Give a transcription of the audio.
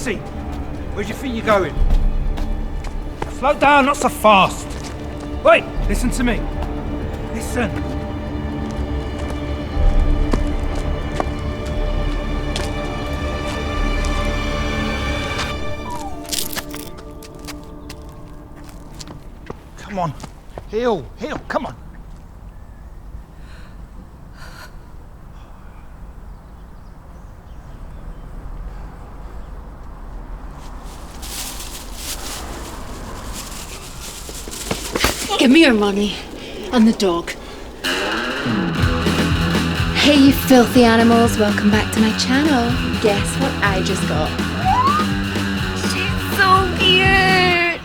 Taxi! Where do you think you're going? Slow down, not so fast. Wait, listen to me. Listen. Come on. Heel, come on. Give me your money and the dog. Hey, you filthy animals, welcome back to my channel. Guess what I just got?